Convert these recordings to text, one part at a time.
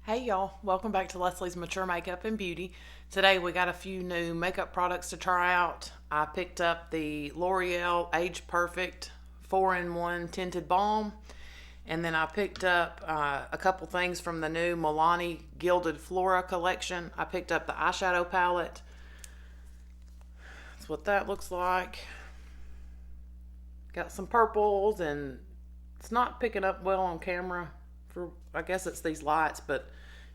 Hey y'all, welcome back to Leslie's Mature Makeup and Beauty. Today we got a few new makeup products to try out. I picked up the L'Oreal Age Perfect 4-in-1 Tinted Balm. And then I picked up a couple things from the new Milani Gilded Flora collection. I picked up the eyeshadow palette. That's what that looks like. Got some purples, and it's not picking up well on camera. I guess it's these lights, but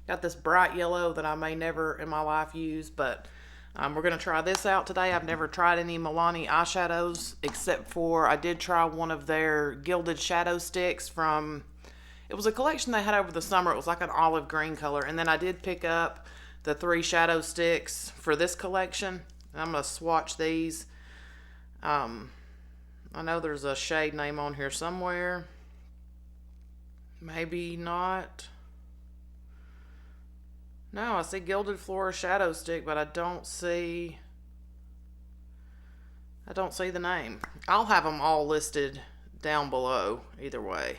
got this bright yellow that I may never in my life use, but we're going to try this out today. I've never tried any Milani eyeshadows, except for I did try one of their gilded shadow sticks from, it was a collection they had over the summer. It was like an olive green color, and then I did pick up the 3 shadow sticks for this collection. I'm going to swatch these. I know there's a shade name on here somewhere. Maybe not. No, I see Gilded Flora Shadow Stick, but I don't see the name. I'll have them all listed down below either way.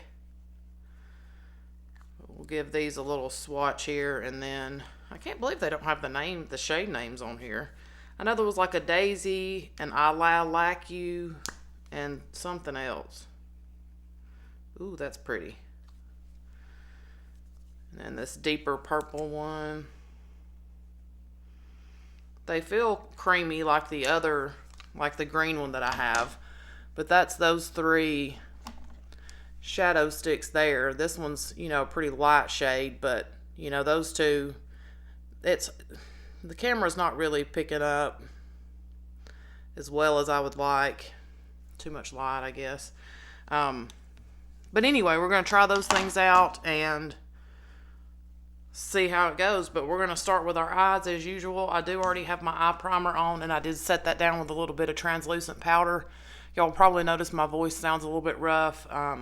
We'll give these a little swatch here, and then I can't believe they don't have the shade names on here. I know there was like a Daisy, an I Like You, and something else. Ooh, that's pretty. And this deeper purple one. They feel creamy like the other, like the green one that I have. But that's those 3 shadow sticks there. This one's, a pretty light shade, but, those 2, the camera's not really picking up as well as I would like. Too much light, I guess. But anyway, we're going to try those things out and see how it goes. But we're going to start with our eyes as usual. I do already have my eye primer on, and I did set that down with a little bit of translucent powder. Y'all probably noticed my voice sounds a little bit rough. I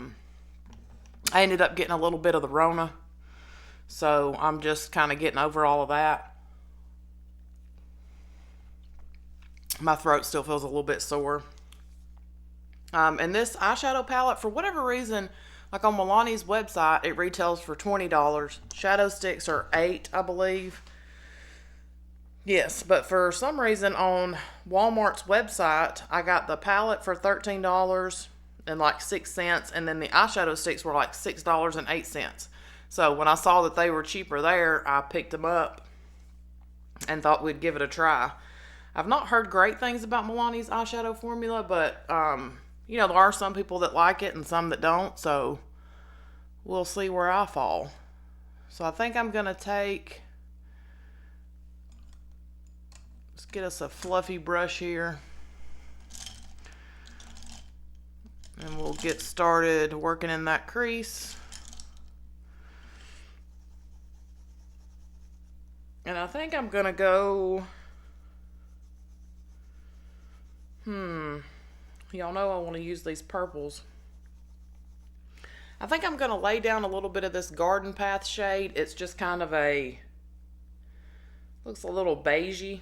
ended up getting a little bit of the Rona, so I'm just kind of getting over all of that. My throat still feels a little bit sore. And this eyeshadow palette, for whatever reason, like on Milani's website, it retails for $20. Shadow sticks are $8, I believe. Yes, but for some reason on Walmart's website, I got the palette for $13 and like 6 cents, and then the eyeshadow sticks were like $6.08. So when I saw that they were cheaper there, I picked them up and thought we'd give it a try. I've not heard great things about Milani's eyeshadow formula, but there are some people that like it and some that don't, so we'll see where I fall. So I think I'm going to let's get us a fluffy brush here, and we'll get started working in that crease. And I think I'm going to go, y'all know I want to use these purples. I think I'm going to lay down a little bit of this Garden Path shade. It's just kind of looks a little beigey.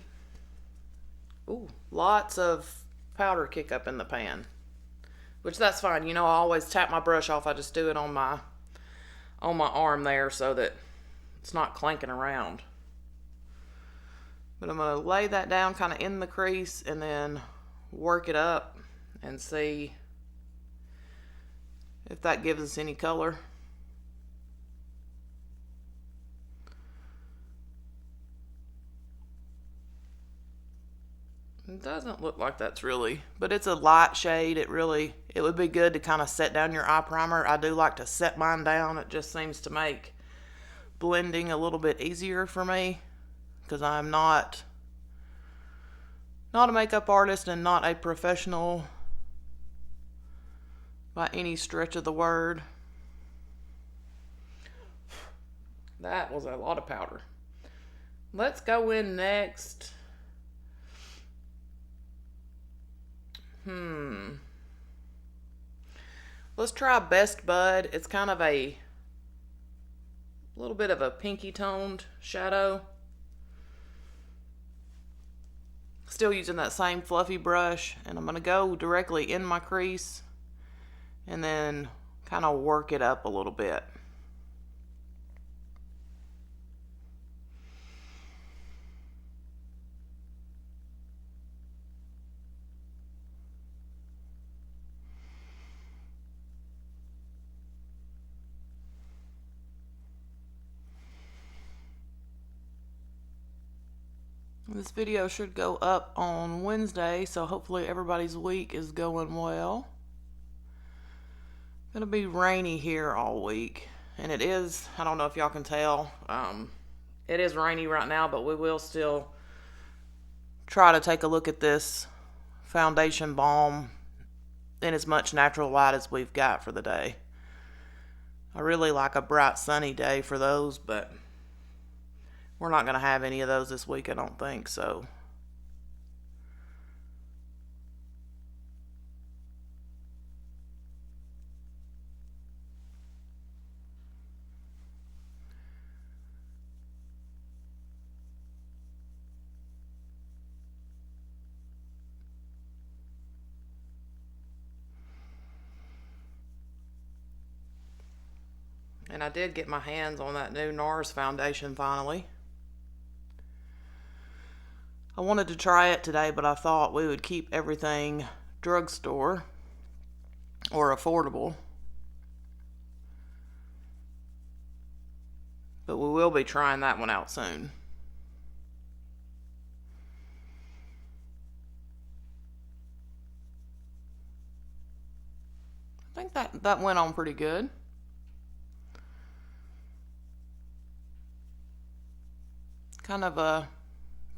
Ooh, lots of powder kick up in the pan, which that's fine. I always tap my brush off. I just do it on my arm there so that it's not clanking around. But I'm going to lay that down kind of in the crease and then work it up and see if that gives us any color. It doesn't look like that's really, but it's a light shade. It would be good to kind of set down your eye primer. I do like to set mine down. It just seems to make blending a little bit easier for me, because I'm not a makeup artist and not a professional by any stretch of the word. That was a lot of powder. Let's go in next. Let's try Best Bud. It's kind of a little bit of a pinky toned shadow. Still using that same fluffy brush, and I'm going to go directly in my crease and then kind of work it up a little bit. This video should go up on Wednesday, so hopefully everybody's week is going well. It's gonna be rainy here all week, and it is, I don't know if y'all can tell, it is rainy right now, but we will still try to take a look at this foundation balm in as much natural light as we've got for the day. I really like a bright sunny day for those, but we're not going to have any of those this week, I don't think, so. And I did get my hands on that new NARS foundation finally. I wanted to try it today, but I thought we would keep everything drugstore or affordable. But we will be trying that one out soon. I think that went on pretty good. Kind of a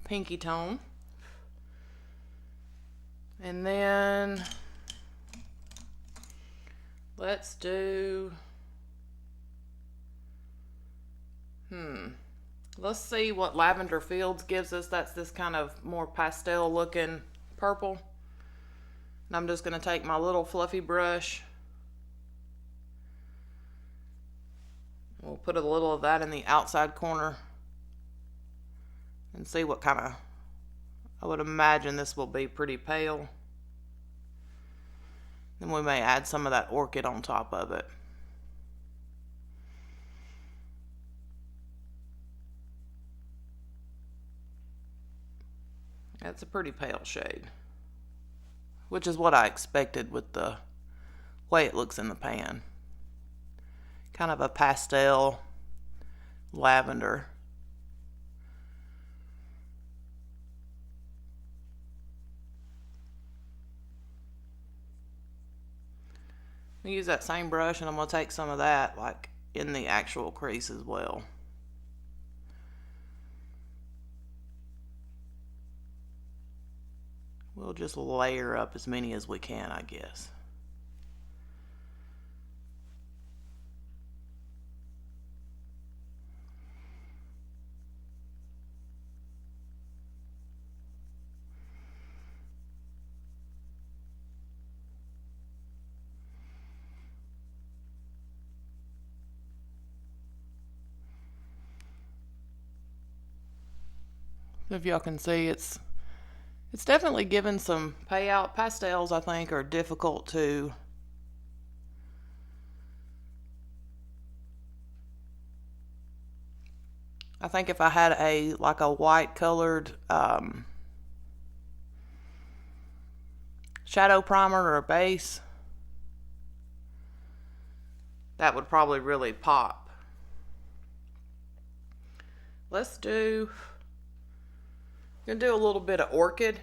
pinky tone. And then let's do, let's see what Lavender Fields gives us. That's this kind of more pastel looking purple. And I'm just going to take my little fluffy brush. We'll put a little of that in the outside corner and see what kind of, I would imagine this will be pretty pale. Then we may add some of that orchid on top of it. That's a pretty pale shade, which is what I expected with the way it looks in the pan. Kind of a pastel lavender. I'm going to use that same brush, and I'm going to take some of that like in the actual crease as well. We'll just layer up as many as we can, I guess. If y'all can see, it's definitely given some payout. Pastels, I think, are difficult to I think if I had a white colored shadow primer or a base, that would probably really pop. Let's do, I'm gonna do a little bit of orchid.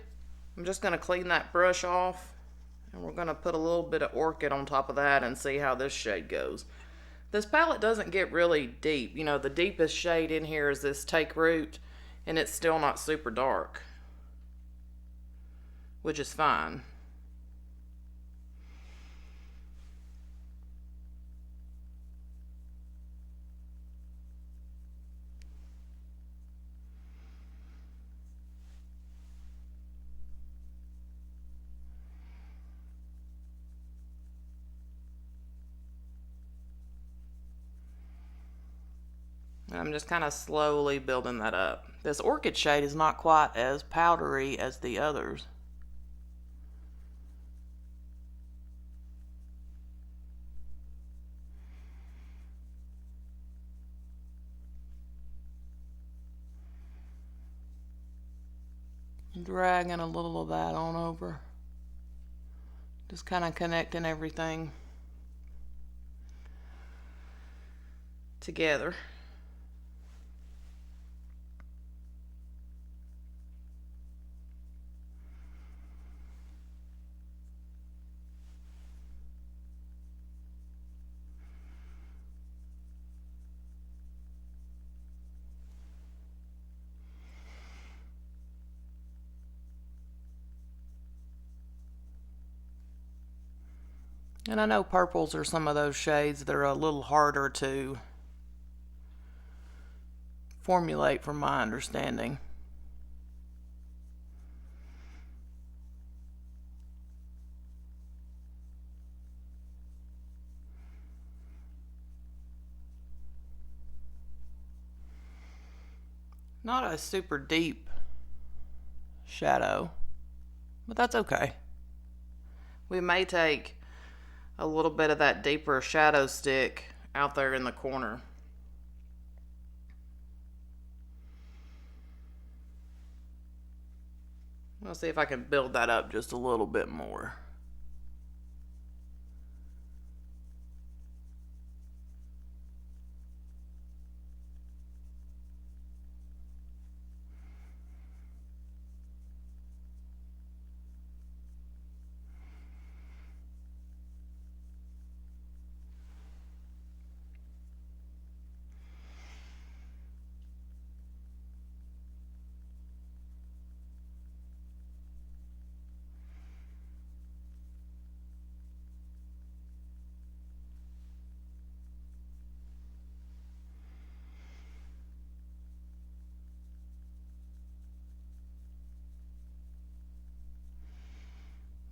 I'm just gonna clean that brush off, and we're gonna put a little bit of orchid on top of that and see how this shade goes. This palette doesn't get really deep. You know, the deepest shade in here is this Take Root, and it's still not super dark, which is fine. I'm just kind of slowly building that up. This orchid shade is not quite as powdery as the others. Dragging a little of that on over. Just kind of connecting everything together. And I know purples are some of those shades that are a little harder to formulate from my understanding. Not a super deep shadow, but that's okay. We may take a little bit of that deeper shadow stick out there in the corner. I'll see if I can build that up just a little bit more.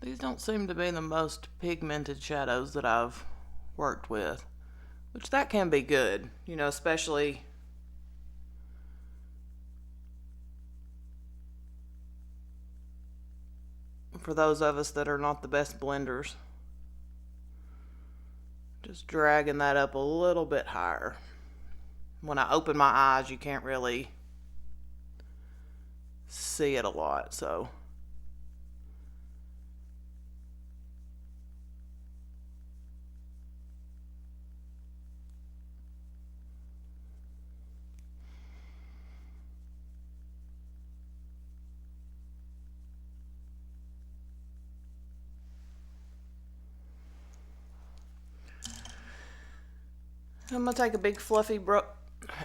These don't seem to be the most pigmented shadows that I've worked with, which that can be good, you know, especially for those of us that are not the best blenders. Just dragging that up a little bit higher. When I open my eyes, you can't really see it a lot, so I'm gonna take a big fluffy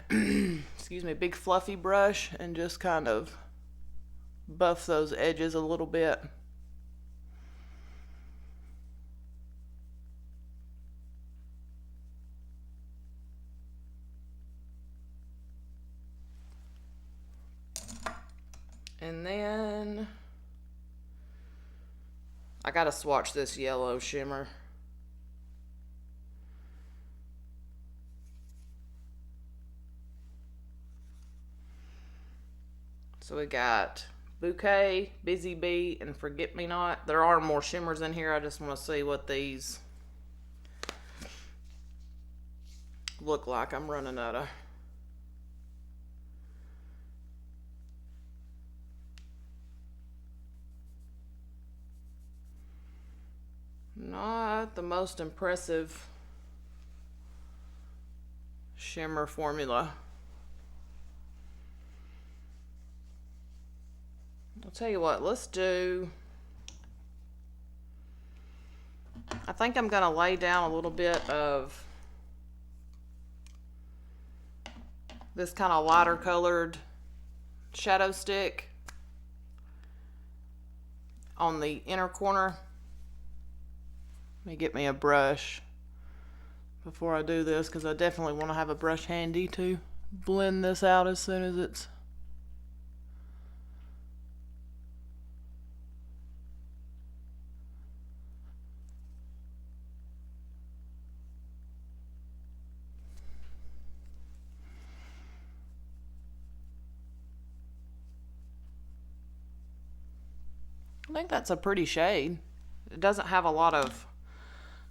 big fluffy brush and just kind of buff those edges a little bit. And then I gotta swatch this yellow shimmer. So we got Bouquet, Busy Bee, and Forget Me Not. There are more shimmers in here. I just want to see what these look like. I'm running out of... Not the most impressive shimmer formula. I'll tell you what, let's do... I think I'm going to lay down a little bit of this kind of lighter colored shadow stick on the inner corner. Let me get me a brush before I do this, because I definitely want to have a brush handy to blend this out as soon as it's... I think that's a pretty shade. It doesn't have a lot of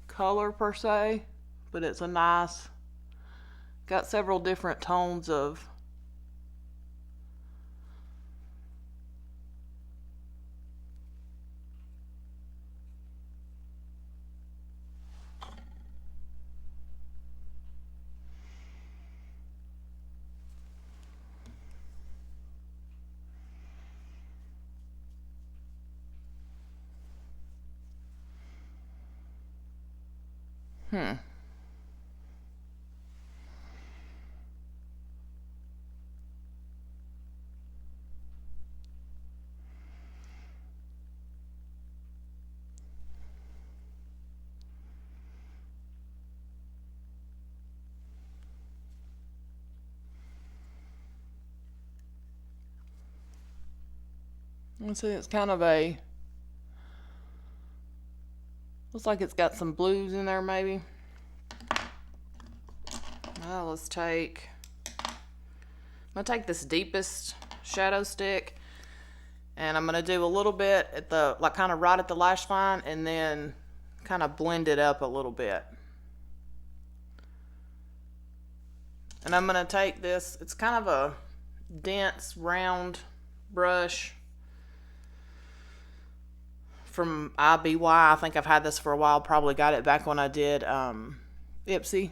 color per se, but it's a nice, got several different tones of Let's see, it's kind of a, looks like it's got some blues in there maybe. Well, let's take, I'm going to take this deepest shadow stick, and I'm going to do a little bit at the, like kind of right at the lash line, and then kind of blend it up a little bit. And I'm going to take this, it's kind of a dense round brush from IBY. I think I've had this for a while, probably got it back when I did Ipsy.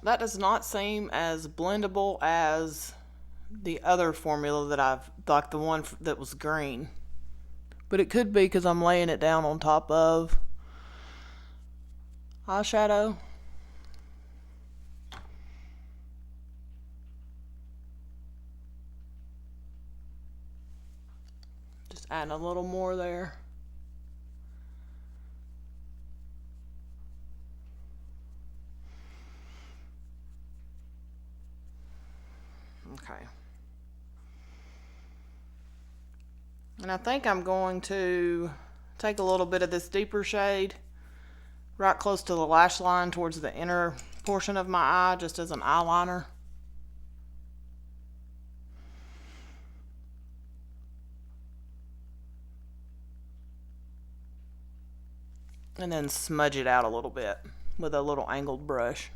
That does not seem as blendable as the other formula that I've, like the one that was green. But it could be because I'm laying it down on top of eyeshadow. Just adding a little more there. Okay. And I think I'm going to take a little bit of this deeper shade right close to the lash line towards the inner portion of my eye, just as an eyeliner. And then smudge it out a little bit with a little angled brush.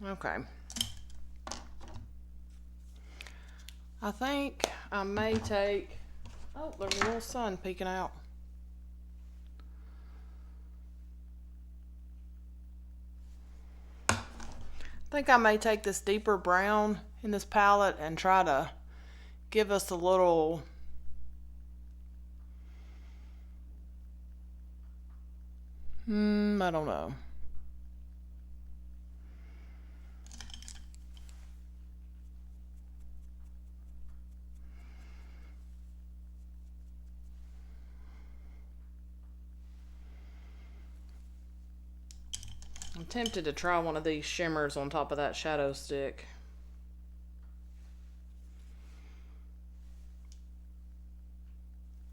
Okay. I think I may take, oh, there's a little sun peeking out. I think I may take this deeper brown in this palette and try to give us a little I don't know. I'm tempted to try one of these shimmers on top of that shadow stick.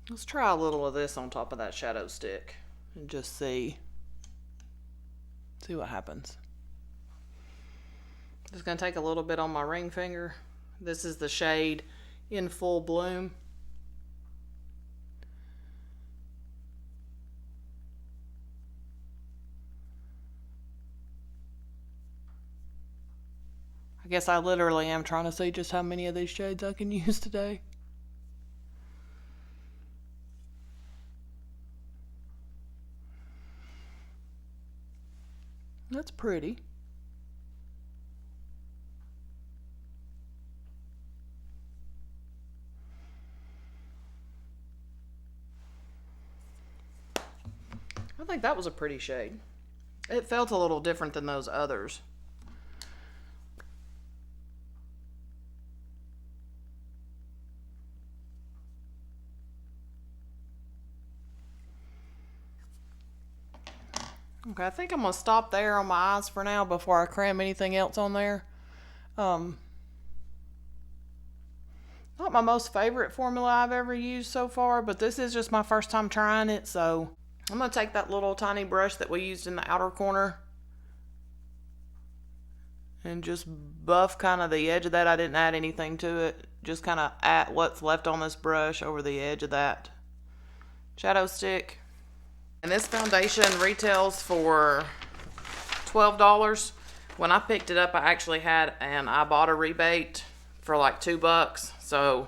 Let's try a little of this on top of that shadow stick and just see what happens. Just gonna take a little bit on my ring finger. This is the shade In Full Bloom. I guess I literally am trying to see just how many of these shades I can use today. pretty. I think that was a pretty shade. It felt a little different than those others. Okay, I think I'm going to stop there on my eyes for now before I cram anything else on there. Not my most favorite formula I've ever used so far, but this is just my first time trying it, so I'm going to take that little tiny brush that we used in the outer corner and just buff kind of the edge of that. I didn't add anything to it. Just kind of add what's left on this brush over the edge of that shadow stick. And this foundation retails for $12. When I picked it up, I actually had an Ibotta rebate for like $2, so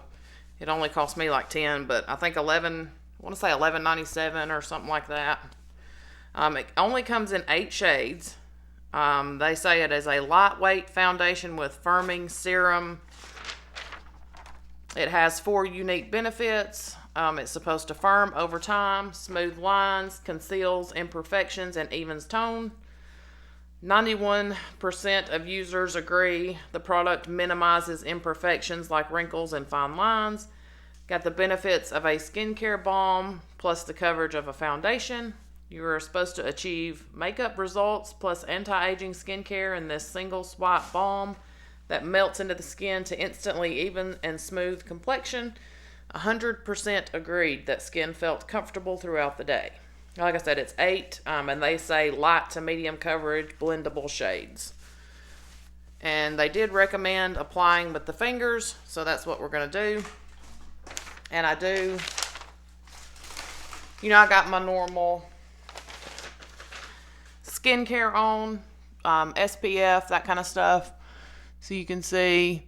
it only cost me like 10, but I think 11, I want to say $11.97 or something like that. It only comes in 8 shades. They say it is a lightweight foundation with firming serum. It has 4 unique benefits. It's supposed to firm over time, smooth lines, conceals imperfections, and evens tone. 91% of users agree the product minimizes imperfections like wrinkles and fine lines. Got the benefits of a skincare balm plus the coverage of a foundation. You are supposed to achieve makeup results plus anti-aging skincare in this single swipe balm that melts into the skin to instantly even and smooth complexion. 100% agreed that skin felt comfortable throughout the day. Like I said, it's 8, and they say light to medium coverage, blendable shades. And they did recommend applying with the fingers, so that's what we're going to do. And I do, I got my normal skincare on, SPF, that kind of stuff. So you can see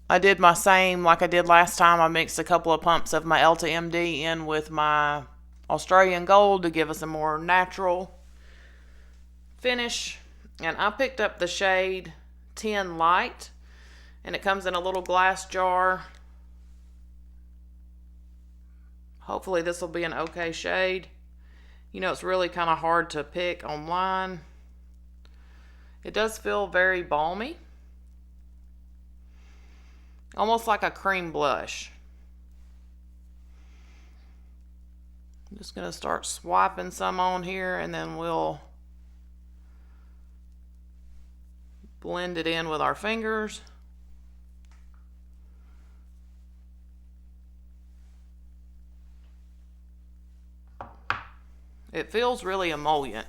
I did my same like I did last time. I mixed a couple of pumps of my Elta MD in with my Australian Gold to give us a more natural finish. And I picked up the shade 10 Light, and it comes in a little glass jar. Hopefully this will be an okay shade. It's really kind of hard to pick online. It does feel very balmy. Almost like a cream blush. I'm just going to start swiping some on here, and then we'll blend it in with our fingers. It feels really emollient.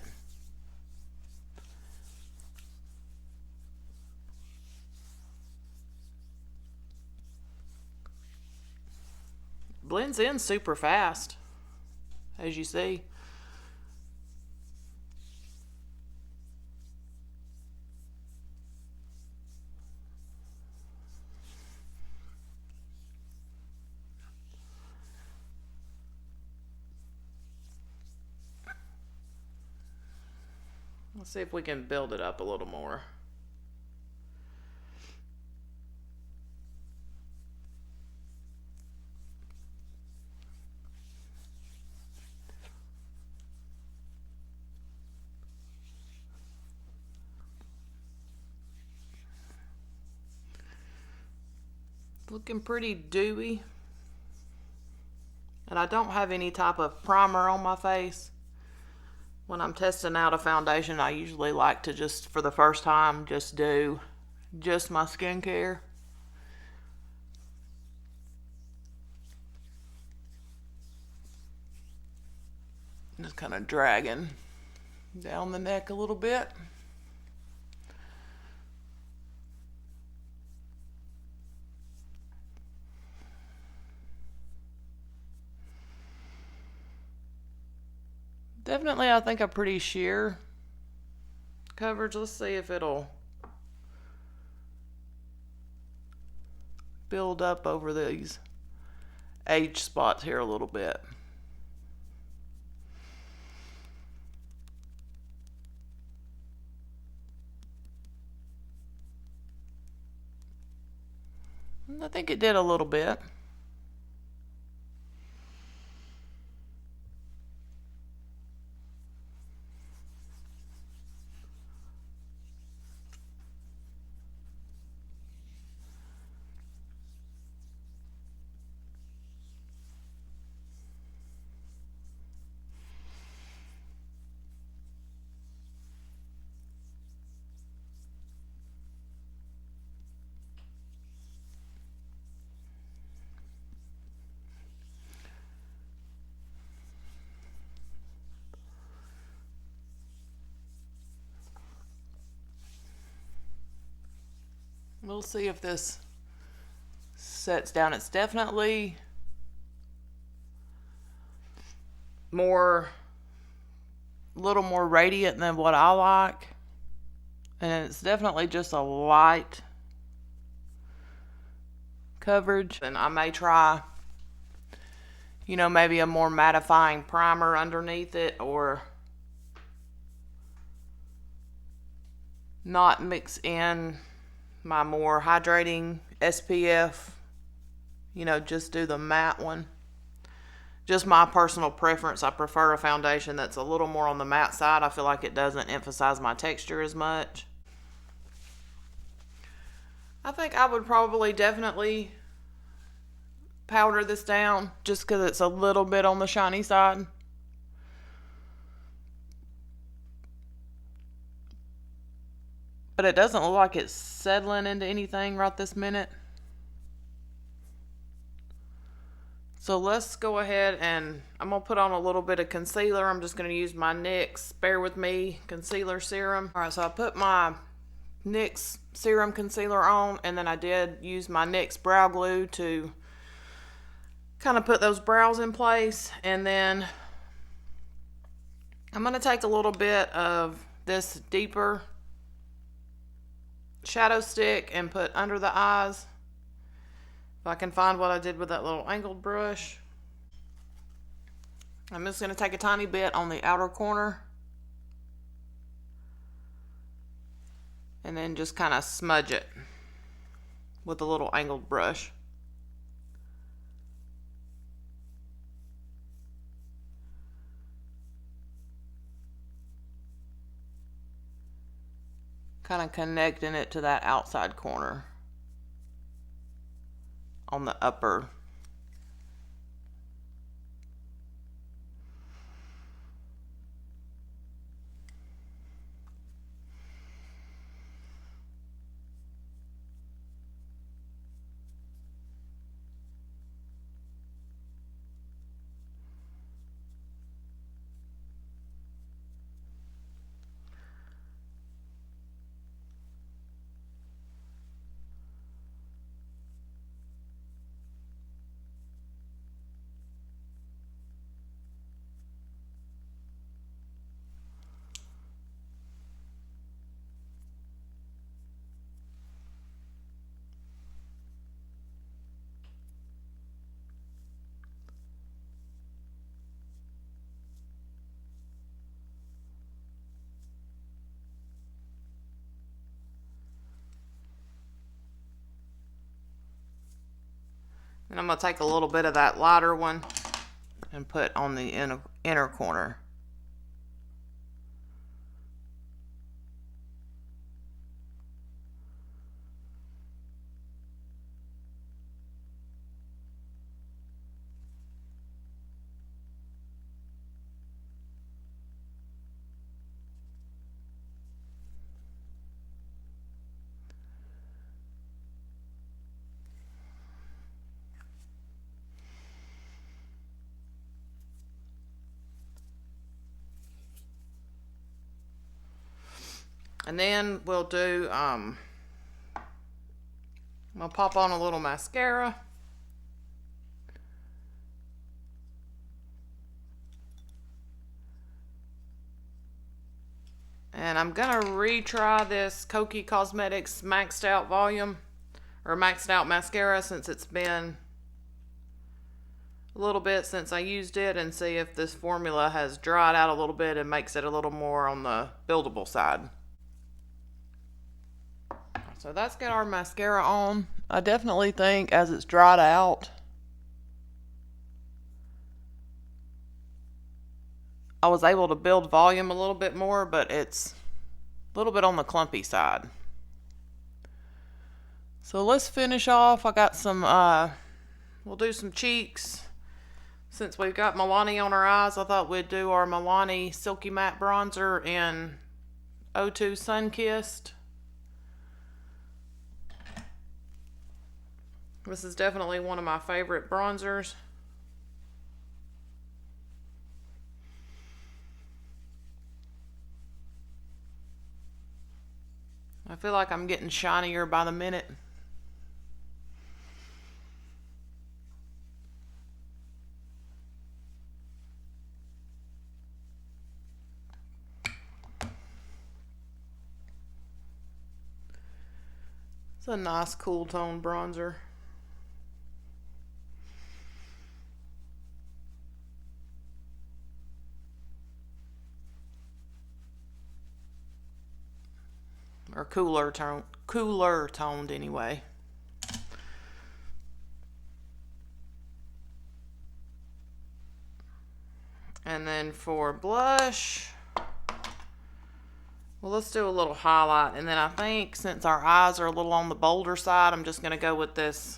Blends in super fast, as you see. Let's see if we can build it up a little more. Looking pretty dewy. And I don't have any type of primer on my face. When I'm testing out a foundation, I usually like to just, for the first time, just do just my skincare. Just kind of dragging down the neck a little bit. Definitely, I think a pretty sheer coverage. Let's see if it'll build up over these age spots here a little bit. I think it did a little bit. We'll see if this sets down. It's definitely a little more radiant than what I like. And it's definitely just a light coverage. And I may try, you know, maybe a more mattifying primer underneath it, or not mix in my more hydrating SPF, you know, just do the matte one. Just my personal preference. I prefer a foundation that's a little more on the matte side. I feel like it doesn't emphasize my texture as much. I think I would probably definitely powder this down just because it's a little bit on the shiny side. But it doesn't look like it's settling into anything right this minute. So let's go ahead and I'm going to put on a little bit of concealer. I'm just going to use my NYX Bear With Me Concealer Serum. Alright, so I put my NYX Serum Concealer on, and then I did use my NYX Brow Glue to kind of put those brows in place. And then I'm going to take a little bit of this deeper shadow stick and put under the eyes. If I can find what I did with that little angled brush. I'm just going to take a tiny bit on the outer corner and then just kind of smudge it with a little angled brush. Kind of connecting it to that outside corner on the upper. And I'm going to take a little bit of that lighter one and put on the inner corner. And then we'll do, I'm going to pop on a little mascara. And I'm going to retry this Silky Cosmetics Maxed Out Volume, or Maxed Out Mascara, since it's been a little bit since I used it, and see if this formula has dried out a little bit and makes it a little more on the buildable side. So that's got our mascara on. I definitely think as it's dried out, I was able to build volume a little bit more, but it's a little bit on the clumpy side. So let's finish off. I got some, we'll do some cheeks. Since we've got Milani on our eyes, I thought we'd do our Milani Silky Matte Bronzer in 02 Sun-Kissed. This is definitely one of my favorite bronzers. I feel like I'm getting shinier by the minute. It's a nice cool tone bronzer. Or cooler toned anyway. And then for blush, well, let's do a little highlight. And then I think since our eyes are a little on the bolder side, I'm just going to go with this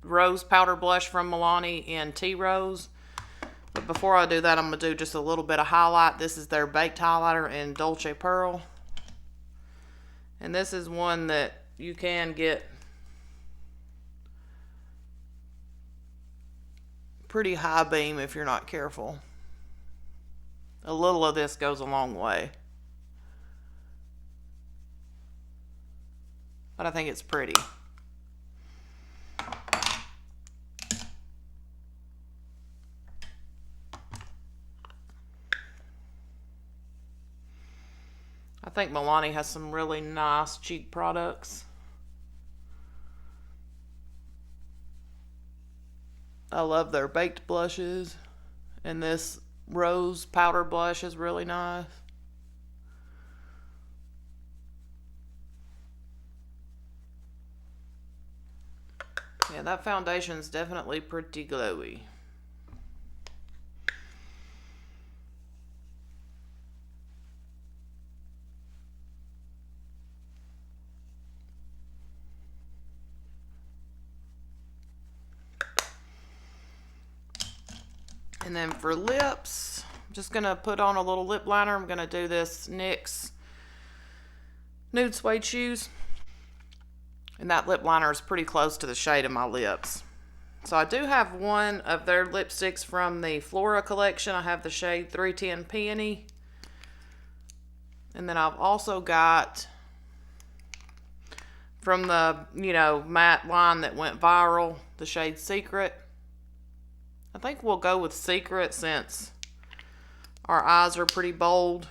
rose powder blush from Milani in Tea Rose. But before I do that, I'm going to do just a little bit of highlight. This is their baked highlighter in Dolce Pearl. And this is one that you can get pretty high beam if you're not careful. A little of this goes a long way. But I think it's pretty. I think Milani has some really nice cheek products. I love their baked blushes. And this rose powder blush is really nice. Yeah, that foundation's definitely pretty glowy. And then for lips, I'm just going to put on a little lip liner. I'm going to do this NYX Nude Suede Shoes. And that lip liner is pretty close to the shade of my lips. So I do have one of their lipsticks from the Flora collection. I have the shade 310 Peony. And then I've also got from the, matte line that went viral, the shade Secret. I think we'll go with Secret since our eyes are pretty bold.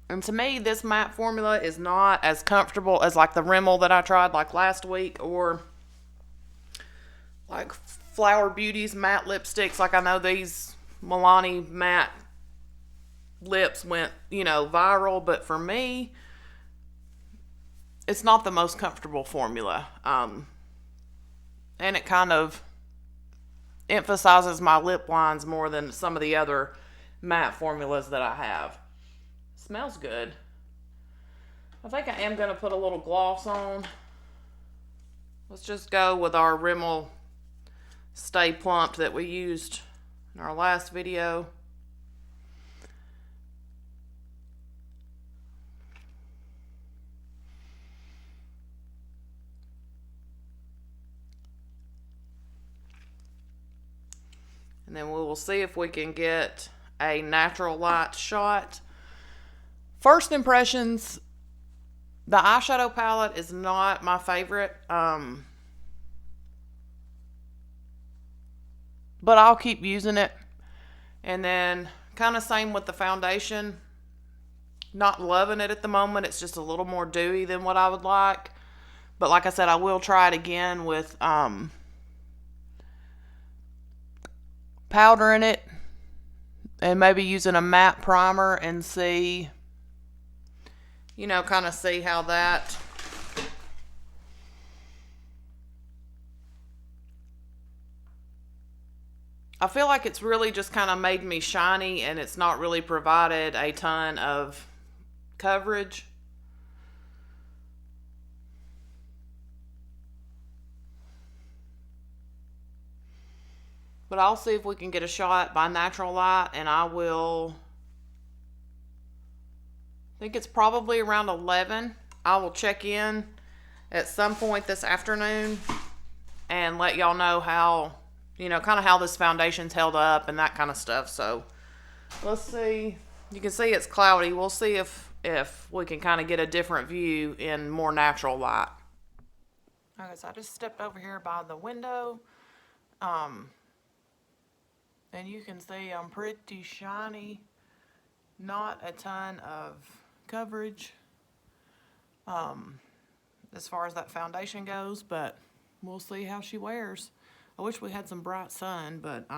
And to me, this matte formula is not as comfortable as like the Rimmel that I tried like last week, or like Flower Beauty's matte lipsticks. Like I know these Milani matte lips went, viral, but for me, it's not the most comfortable formula. And it kind of emphasizes my lip lines more than some of the other matte formulas that I have. Smells good. I think I am going to put a little gloss on. Let's just go with our Rimmel Stay Plumped that we used in our last video. And then we will see if we can get a natural light shot. First impressions, the eyeshadow palette is not my favorite. But I'll keep using it. And then kind of same with the foundation. not loving it at the moment. It's just a little more dewy than what I would like. But like I said, I will try it again with powder in it. And maybe using a matte primer and see, you know, kind of see how that... I feel like it's really just kind of made me shiny, and it's not really provided a ton of coverage. But I'll see if we can get a shot by natural light, and I will... I think it's probably around 11. I will check in at some point this afternoon and let y'all know how... you know, kind of how this foundation's held up and that kind of stuff. So let's see. You can see it's cloudy. We'll see if we can kind of get a different view in more natural light. Okay, so I just stepped over here by the window. And you can see I'm pretty shiny. Not a ton of coverage as far as that foundation goes, but we'll see how she wears. I wish we had some bright sun, but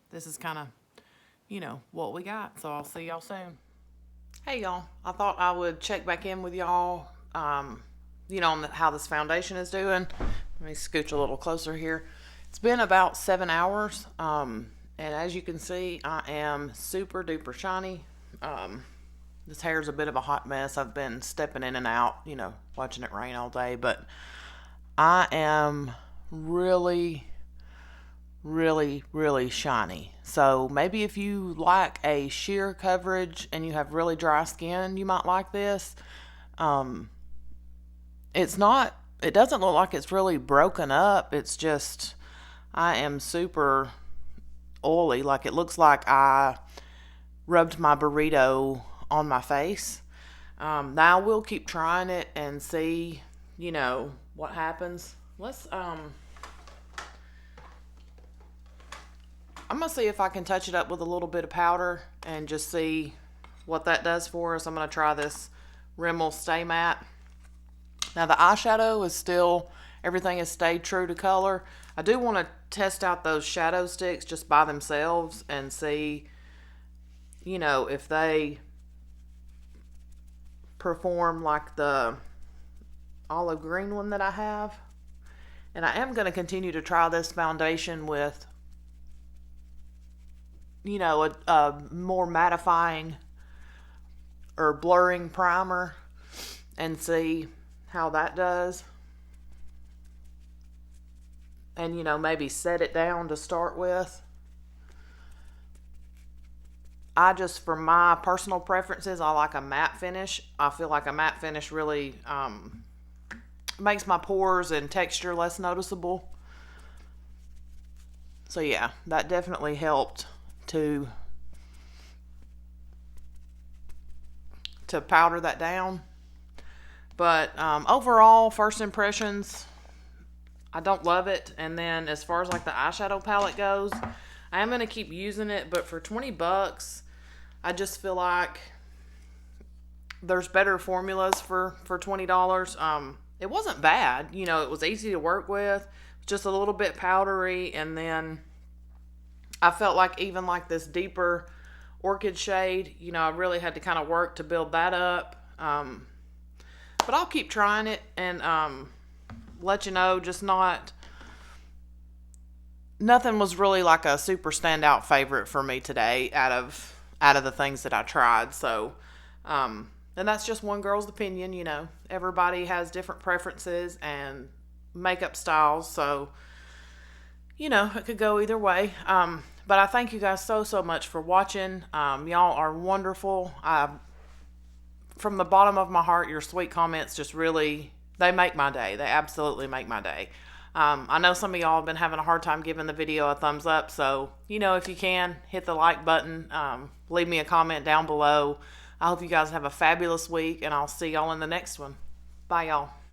this is kind of, you know, what we got. So I'll see y'all soon. Hey, y'all. I thought I would check back in with y'all, you know, on how this foundation is doing. Let me scooch a little closer here. It's been about 7 hours, and as you can see, I am super duper shiny. This hair is a bit of a hot mess. I've been stepping in and out, you know, watching it rain all day, but I am really shiny. So maybe if you like a sheer coverage and you have really dry skin, you might like this. It doesn't look like it's really broken up. It's just, I am super oily. Like, it looks like I rubbed my burrito on my face. Now we'll keep trying it and see, you know, what happens. Let's, I'm going to see if I can touch it up with a little bit of powder and just see what that does for us. I'm going to try this Rimmel Stay Matte. Now the eyeshadow is still, everything has stayed true to color. I do want to test out those shadow sticks just by themselves and see, you know, if they perform like the olive green one that I have. And I am going to continue to try this foundation with, you know, a more mattifying or blurring primer and see how that does. And, you know, maybe set it down to start with. I just, for my personal preferences, I like a matte finish. I feel like a matte finish really makes my pores and texture less noticeable. So yeah, that definitely helped to powder that down. But overall, first impressions, I don't love it. And then as far as like the eyeshadow palette goes, I am going to keep using it, but for 20 bucks, I just feel like there's better formulas for $20. It wasn't bad, you know, it was easy to work with, just a little bit powdery, and then I felt like even like this deeper orchid shade, you know, I really had to kind of work to build that up. But I'll keep trying it and let you know, just nothing was really like a super standout favorite for me today out of the things that I tried. So, and that's just one girl's opinion, you know. Everybody has different preferences and makeup styles, so, you know, it could go either way. But I thank you guys so much for watching. Y'all are wonderful. From the bottom of my heart, your sweet comments just really, they make my day. They absolutely make my day. I know some of y'all have been having a hard time giving the video a thumbs up, so, you know, if you can, hit the like button. Leave me a comment down below. I hope you guys have a fabulous week, and I'll see y'all in the next one. Bye, y'all.